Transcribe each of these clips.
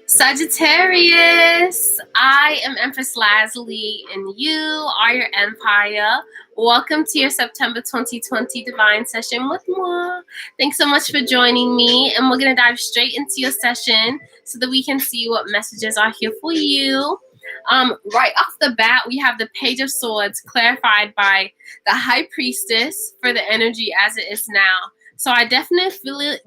Sagittarius, I am Empress Lazuli, and you are your empire. Welcome to your September 2020 Divine Session with moi. Thanks so much for joining me, and we're going to dive straight into your session so that we can see what messages are here for you. Right off the bat, we have the Page of Swords clarified by the High Priestess for the energy as it is now. So I definitely feel it.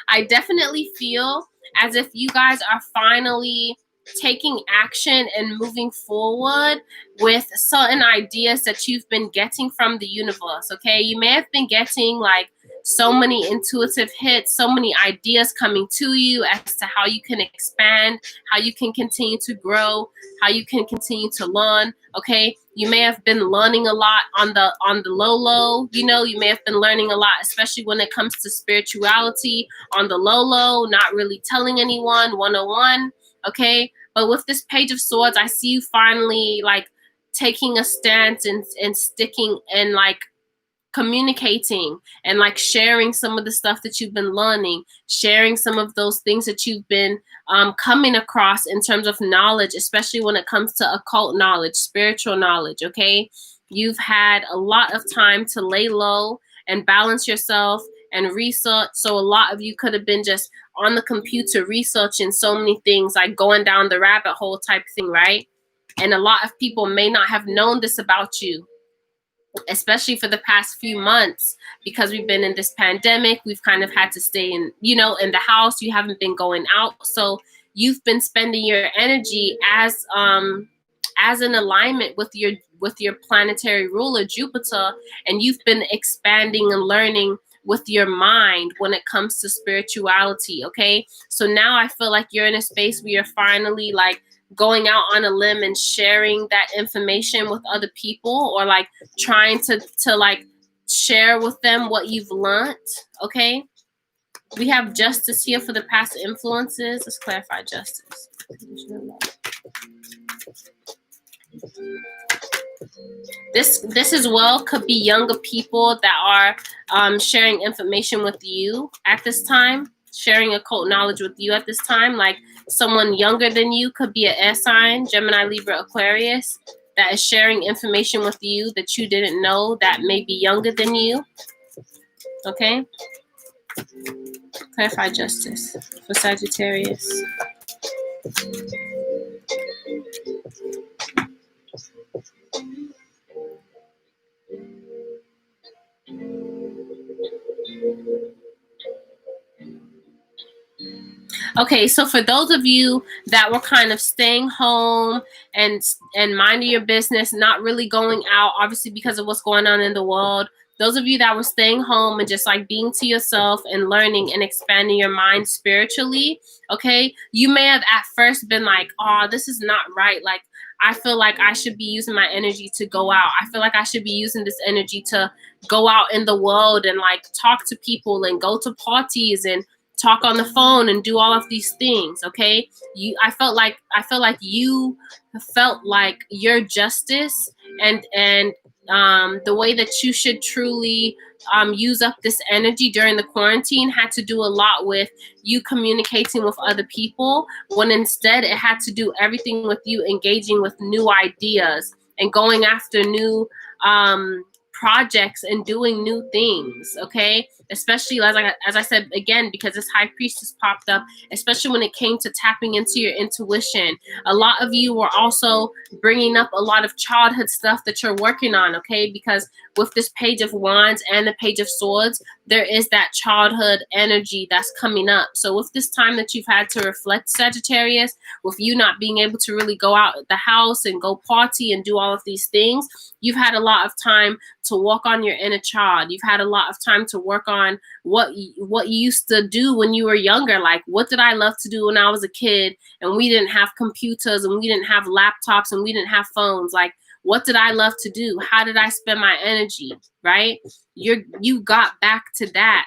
I definitely feel as if you guys are finally taking action and moving forward with certain ideas that you've been getting from the universe. Okay, you may have been getting like so many intuitive hits, so many ideas coming to you as to how you can expand, how you can continue to grow, how you can continue to learn. Okay, you may have been learning a lot on the low. You know, you may have been learning a lot, especially when it comes to spirituality on the low, not really telling anyone 101. Okay, but with this Page of Swords, I see you finally like taking a stance and sticking and like communicating and like sharing some of the stuff that you've been learning, sharing some of those things that you've been coming across in terms of knowledge, especially when it comes to occult knowledge, spiritual knowledge. Okay, you've had a lot of time to lay low and balance yourself and research. So a lot of you could have been just on the computer researching so many things, like going down the rabbit hole type thing, right? And a lot of people may not have known this about you, especially for the past few months, because we've been in this pandemic. We've kind of had to stay in, in the house. You haven't been going out. So you've been spending your energy as an alignment with your planetary ruler, Jupiter, and you've been expanding and learning with your mind when it comes to spirituality. Okay, so now I feel like you're in a space where you're finally like going out on a limb and sharing that information with other people, or like trying to like share with them what you've learned. Okay, we have Justice here for the past influences. Let's clarify Justice. This as well could be younger people that are sharing information with you at this time, sharing occult knowledge with you at this time. Like someone younger than you could be an air sign, Gemini, Libra, Aquarius, that is sharing information with you that you didn't know, that may be younger than you. Okay? Clarify Justice for Sagittarius. Okay, so for those of you that were kind of staying home and minding your business, not really going out, obviously because of what's going on in the world, those of you that were staying home and just like being to yourself and learning and expanding your mind spiritually, okay, you may have at first been like, oh, this is not right. Like, I feel like I should be using my energy to go out. I feel like I should be using this energy to go out in the world and like talk to people and go to parties and talk on the phone and do all of these things. Okay, I felt like you felt like your justice and the way that you should truly use up this energy during the quarantine had to do a lot with you communicating with other people, when instead it had to do everything with you engaging with new ideas and going after new projects and doing new things. Okay, especially as I said again, because this High Priestess popped up, especially when it came to tapping into your intuition. A lot of you were also bringing up a lot of childhood stuff that you're working on. Okay, because with this Page of Wands and the Page of Swords, there is that childhood energy that's coming up. So with this time that you've had to reflect, Sagittarius, with you not being able to really go out the house and go party and do all of these things, you've had a lot of time to work on your inner child. You've had a lot of time to work on what you used to do when you were younger. Like, what did I love to do when I was a kid and we didn't have computers and we didn't have laptops and we didn't have phones? Like, what did I love to do? How did I spend my energy? Right? You got back to that.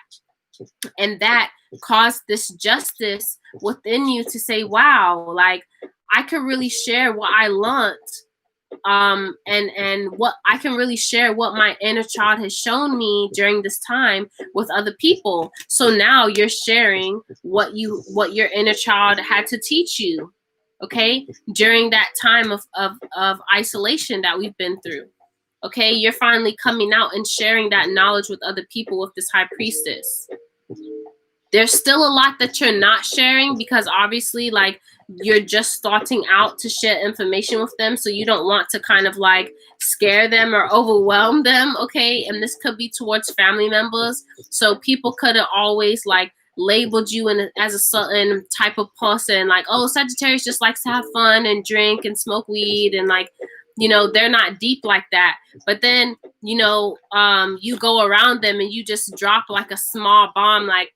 And that caused this justice within you to say, wow, like I could really share what I learned and what I can really share what my inner child has shown me during this time with other people. So now you're sharing what your inner child had to teach you, okay, during that time of isolation that we've been through. Okay, you're finally coming out and sharing that knowledge with other people with this high priestess. There's still a lot that you're not sharing because obviously, like, you're just starting out to share information with them, so you don't want to kind of like scare them or overwhelm them, okay? And this could be towards family members, so people could have always like labeled you as a certain type of person, like, oh, Sagittarius just likes to have fun and drink and smoke weed, and like, you know, they're not deep like that. But then, you know, you go around them and you just drop like a small bomb, like,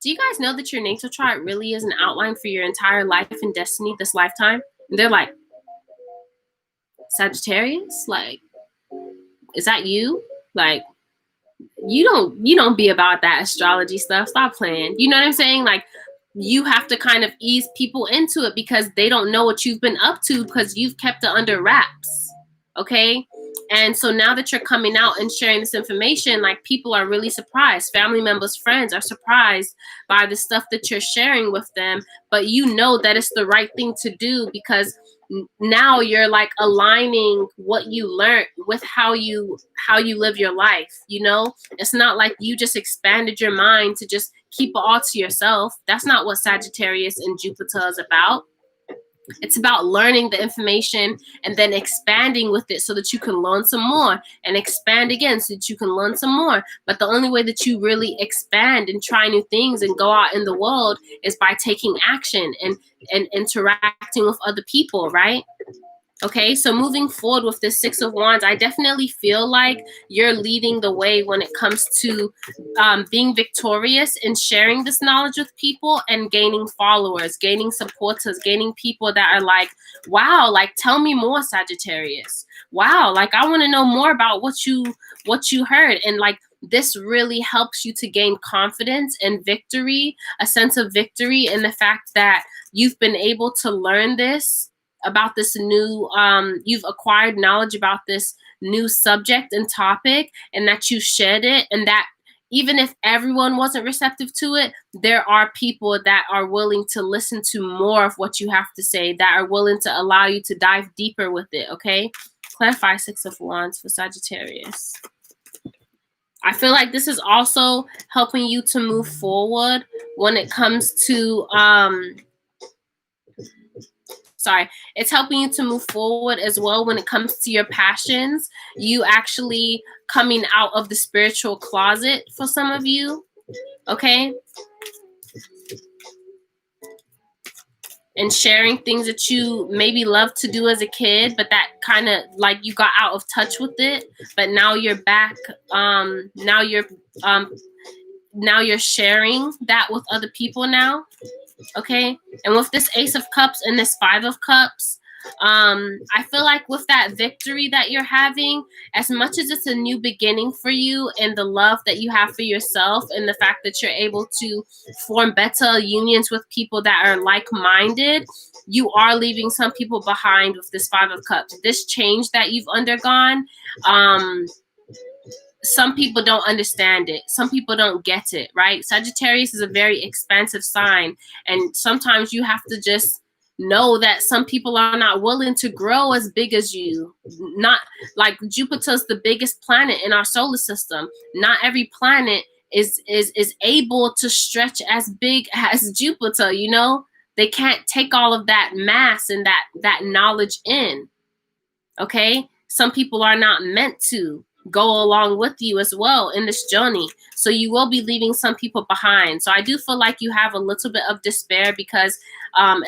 do you guys know that your natal chart really is an outline for your entire life and destiny this lifetime? And they're like, Sagittarius? Like, is that you? Like, you don't be about that astrology stuff. Stop playing. You know what I'm saying? Like, you have to kind of ease people into it because they don't know what you've been up to because you've kept it under wraps. Okay? And so now that you're coming out and sharing this information, like, people are really surprised. Family members, friends are surprised by the stuff that you're sharing with them. But you know that it's the right thing to do because now you're like aligning what you learned with how you live your life. You know, it's not like you just expanded your mind to just keep it all to yourself. That's not what Sagittarius and Jupiter is about. It's about learning the information and then expanding with it so that you can learn some more and expand again so that you can learn some more. But the only way that you really expand and try new things and go out in the world is by taking action and interacting with other people, right? Okay, so moving forward with this Six of Wands, I definitely feel like you're leading the way when it comes to being victorious and sharing this knowledge with people and gaining followers, gaining supporters, gaining people that are like, wow, like, tell me more, Sagittarius. Wow, like, I want to know more about what you heard. And like, this really helps you to gain confidence and victory, a sense of victory in the fact that you've been able to learn this about this new, you've acquired knowledge about this new subject and topic, and that you shared it, and that even if everyone wasn't receptive to it, there are people that are willing to listen to more of what you have to say, that are willing to allow you to dive deeper with it, okay? Clarify Six of Wands for Sagittarius. I feel like this is also helping you to move forward when it comes to, it's helping you to move forward as well when it comes to your passions. You actually coming out of the spiritual closet for some of you, okay? And sharing things that you maybe loved to do as a kid, but that kind of like you got out of touch with it, but now you're back. Now you're sharing that with other people now. Okay, and with this Ace of Cups and this Five of Cups, I feel like with that victory that you're having, as much as it's a new beginning for you and the love that you have for yourself and the fact that you're able to form better unions with people that are like-minded, you are leaving some people behind with this Five of Cups. This change that you've undergone, some people don't understand it. Some people don't get it, right? Sagittarius is a very expansive sign. And sometimes you have to just know that some people are not willing to grow as big as you. Not like Jupiter's the biggest planet in our solar system. Not every planet is able to stretch as big as Jupiter, you know? They can't take all of that mass and that knowledge in. Okay? Some people are not meant to go along with you as well in this journey. So you will be leaving some people behind. So I do feel like you have a little bit of despair because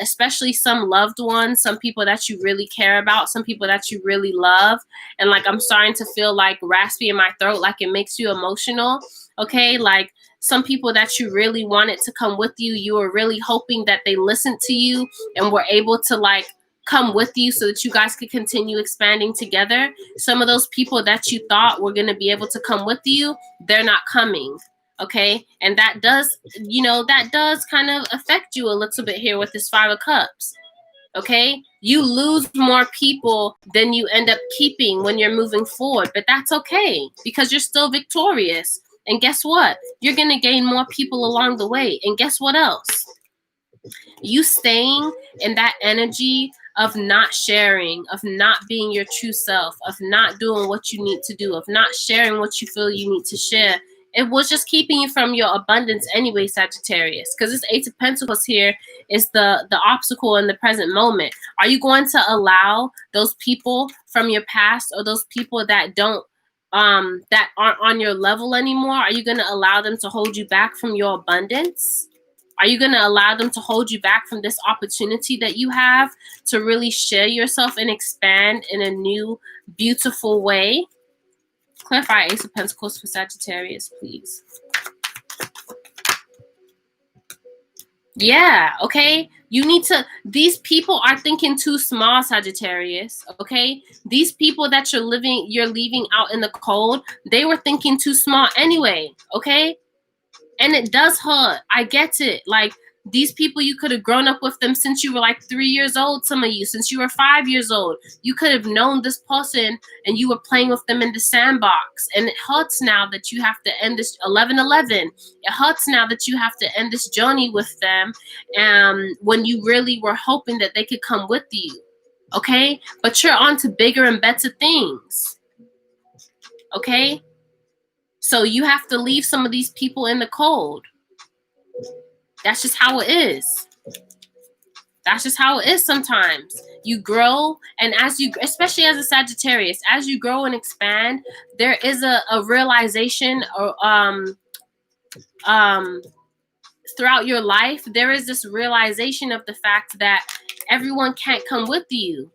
especially some loved ones, some people that you really care about, some people that you really love. And like, I'm starting to feel like raspy in my throat, like it makes you emotional. Okay, like some people that you really wanted to come with you, you were really hoping that they listened to you and were able to like come with you so that you guys could continue expanding together. Some of those people that you thought were going to be able to come with you, they're not coming. Okay. And that does, you know, that does kind of affect you a little bit here with this Five of Cups. Okay, you lose more people than you end up keeping when you're moving forward, but that's okay because you're still victorious. And guess what? You're going to gain more people along the way. And guess what else? You staying in that energy of not sharing, of not being your true self, of not doing what you need to do, of not sharing what you feel you need to share, it was just keeping you from your abundance anyway, Sagittarius. Because this Eight of Pentacles here is the obstacle in the present moment. Are you going to allow those people from your past, or those people that don't that aren't on your level anymore? Are you going to allow them to hold you back from your abundance? Are you going to allow them to hold you back from this opportunity that you have to really share yourself and expand in a new, beautiful way? Clarify Ace of Pentacles for Sagittarius, please. Yeah, okay? You need to, these people are thinking too small, Sagittarius, okay? These people that you're leaving out in the cold, they were thinking too small anyway, okay? And it does hurt. I get it. Like, these people, you could have grown up with them since you were like 3 years old, some of you, since you were 5 years old. You could have known this person and you were playing with them in the sandbox. And it hurts now that you have to end this 11-11. It hurts now that you have to end this journey with them when you really were hoping that they could come with you. Okay? But you're on to bigger and better things. Okay? So you have to leave some of these people in the cold. That's just how it is. That's just how it is sometimes. You grow, and as you, especially as a Sagittarius, as you grow and expand, there is a realization or throughout your life, there is this realization of the fact that everyone can't come with you.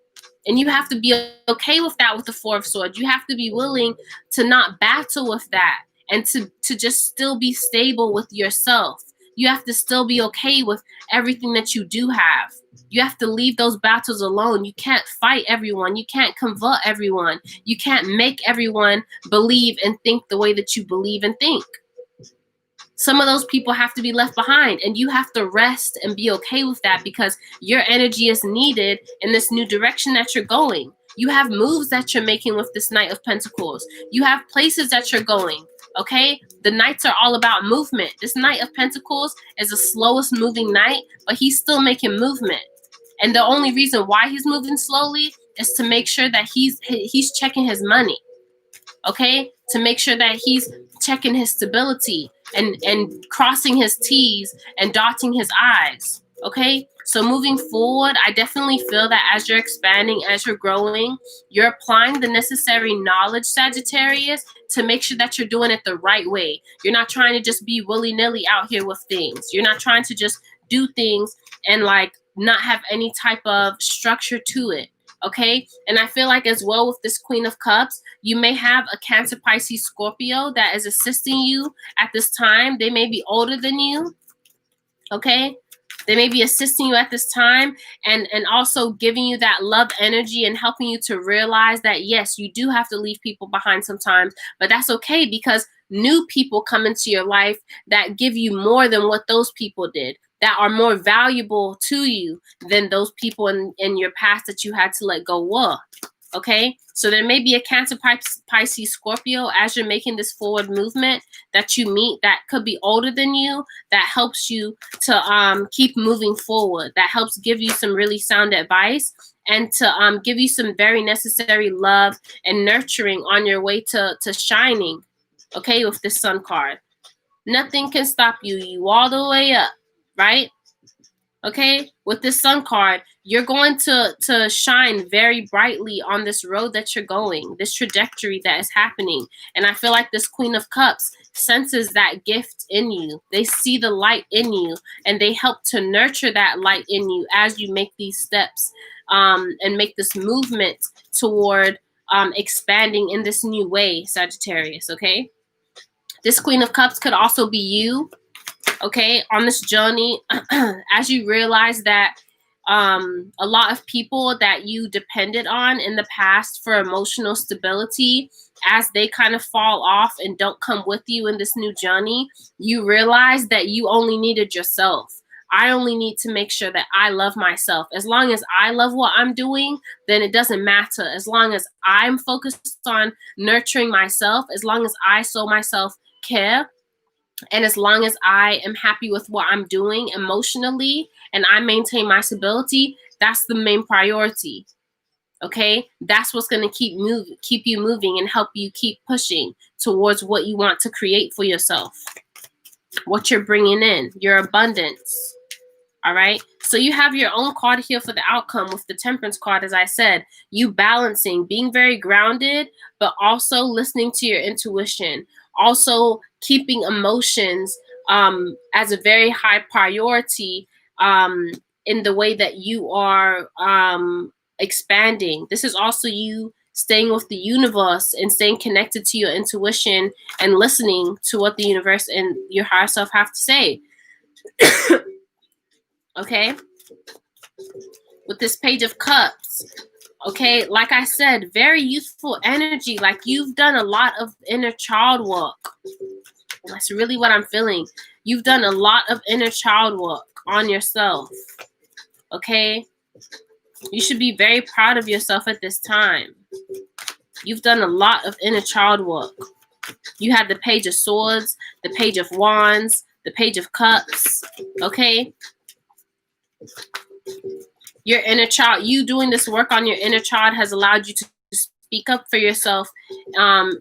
And you have to be okay with that with the Four of Swords. You have to be willing to not battle with that and to just still be stable with yourself. You have to still be okay with everything that you do have. You have to leave those battles alone. You can't fight everyone. You can't convert everyone. You can't make everyone believe and think the way that you believe and think. Some of those people have to be left behind, and you have to rest and be okay with that because your energy is needed in this new direction that you're going. You have moves that you're making with this Knight of Pentacles. You have places that you're going, okay? The Knights are all about movement. This Knight of Pentacles is the slowest moving Knight, but he's still making movement. And the only reason why he's moving slowly is to make sure that he's checking his money, okay? To make sure that he's checking his stability and crossing his T's and dotting his I's, okay? So moving forward, I definitely feel that as you're expanding, as you're growing, you're applying the necessary knowledge, Sagittarius, to make sure that you're doing it the right way. You're not trying to just be willy-nilly out here with things. You're not trying to just do things and like not have any type of structure to it. Okay, and I feel like as well with this Queen of Cups, you may have a Cancer, Pisces, Scorpio that is assisting you at this time. They may be older than you, okay? They may be assisting you at this time and also giving you that love energy and helping you to realize that, yes, you do have to leave people behind sometimes, but that's okay because new people come into your life that give you more than what those people did, that are more valuable to you than those people in your past that you had to let go of, okay? So there may be a Cancer, Pisces, Scorpio as you're making this forward movement that you meet that could be older than you, that helps you to keep moving forward, that helps give you some really sound advice and to give you some very necessary love and nurturing on your way to shining, okay, with this Sun card. Nothing can stop you. You all the way up. Right? Okay, with this Sun card, you're going to shine very brightly on this road that you're going, this trajectory that is happening. And I feel like this Queen of Cups senses that gift in you. They see the light in you, and they help to nurture that light in you as you make these steps and make this movement toward expanding in this new way, Sagittarius, okay? This Queen of Cups could also be you. Okay, on this journey, as you realize that a lot of people that you depended on in the past for emotional stability, as they kind of fall off and don't come with you in this new journey, you realize that you only needed yourself. I only need to make sure that I love myself. As long as I love what I'm doing, then it doesn't matter. As long as I'm focused on nurturing myself, as long as I show myself care, and as long as I am happy with what I'm doing emotionally and I maintain my stability, that's the main priority. Okay, that's what's going to keep you moving and help you keep pushing towards what you want to create for yourself, what you're bringing in, your abundance. All right, so you have your own card here for the outcome with the Temperance card. As I said, you balancing, being very grounded, but also listening to your intuition, also keeping emotions as a very high priority in the way that you are expanding. This is also you staying with the universe and staying connected to your intuition and listening to what the universe and your higher self have to say. Okay, with this Page of Cups, okay, like I said, very youthful energy, like you've done a lot of inner child work. That's really what I'm feeling. You've done a lot of inner child work on yourself. Okay, you should be very proud of yourself at this time. You've done a lot of inner child work. You have the Page of Swords, the Page of Wands, the Page of Cups. Okay, your inner child, you doing this work on your inner child has allowed you to speak up for yourself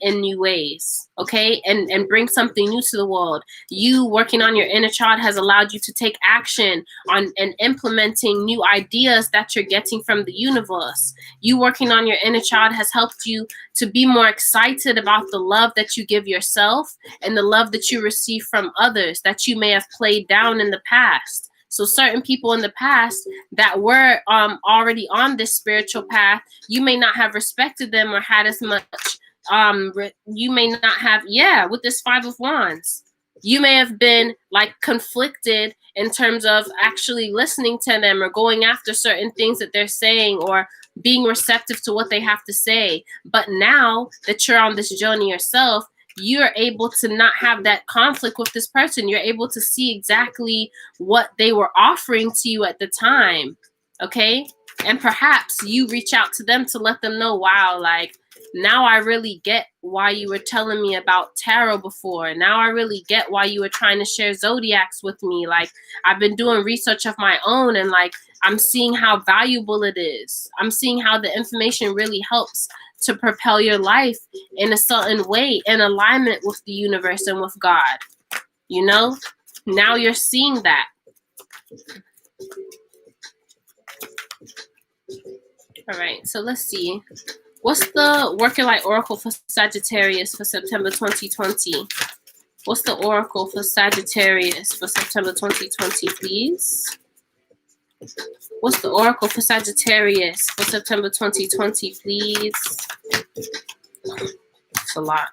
in new ways, okay, and bring something new to the world. You working on your inner child has allowed you to take action on and implementing new ideas that you're getting from the universe. You working on your inner child has helped you to be more excited about the love that you give yourself and the love that you receive from others that you may have played down in the past. So certain people in the past that were already on this spiritual path, you may not have respected them or had as much, you may not have, with this Five of Wands. You may have been like conflicted in terms of actually listening to them or going after certain things that they're saying or being receptive to what they have to say. But now that you're on this journey yourself, you're able to not have that conflict with this person. You're able to see exactly what they were offering to you at the time, okay? And perhaps you reach out to them to let them know, wow, like, now I really get why you were telling me about tarot before. Now I really get why you were trying to share zodiacs with me. Like, I've been doing research of my own, and like, I'm seeing how valuable it is. I'm seeing how the information really helps to propel your life in a certain way, in alignment with the universe and with God. You know, now you're seeing that. All right, so let's see. What's the Working Light Oracle for Sagittarius for September 2020? What's the Oracle for Sagittarius for September 2020, please? What's the Oracle for Sagittarius for September 2020, please? It's a lot.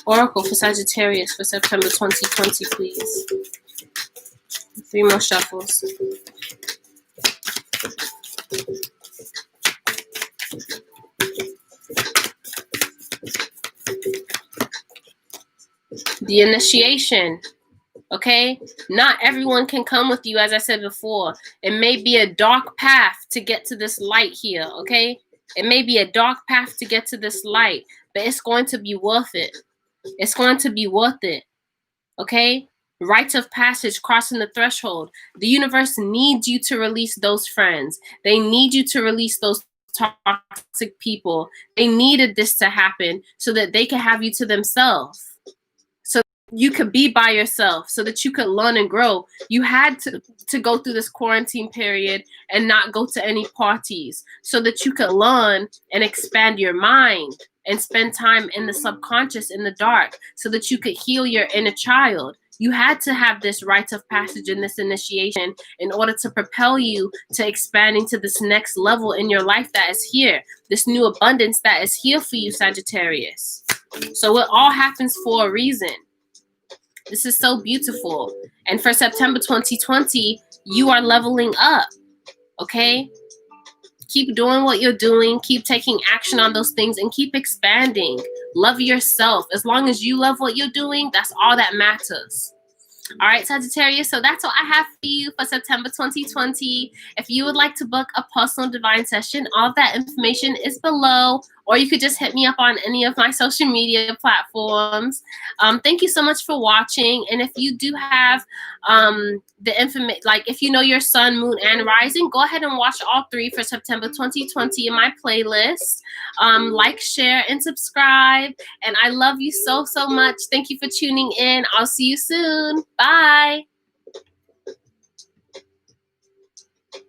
Oracle for Sagittarius for September 2020, please. 3 more shuffles. The initiation. Okay, not everyone can come with you. As I said before, it may be a dark path to get to this light here. Okay, it may be a dark path to get to this light, but it's going to be worth it. It's going to be worth it. Okay, rites of passage, crossing the threshold. The universe needs you to release those friends. They need you to release those toxic people. They needed this to happen so that they can have you to themselves. You could be by yourself so that you could learn and grow. You had to go through this quarantine period and not go to any parties so that you could learn and expand your mind and spend time in the subconscious, in the dark, so that you could heal your inner child. You had to have this rite of passage and this initiation in order to propel you to expanding to this next level in your life that is here, this new abundance that is here for you, Sagittarius. So it all happens for a reason. This is so beautiful. And for September 2020, you are leveling up, okay? Keep doing what you're doing. Keep taking action on those things and keep expanding. Love yourself. As long as you love what you're doing, that's all that matters. All right, Sagittarius. So that's what I have for you for September 2020. If you would like to book a personal divine session, all of that information is below, or you could just hit me up on any of my social media platforms. Thank you so much for watching. And if you do have the information, like if you know your sun, moon, and rising, go ahead and watch all three for September 2020 in my playlist. Like, share, and subscribe. And I love you so, so much. Thank you for tuning in. I'll see you soon. Bye.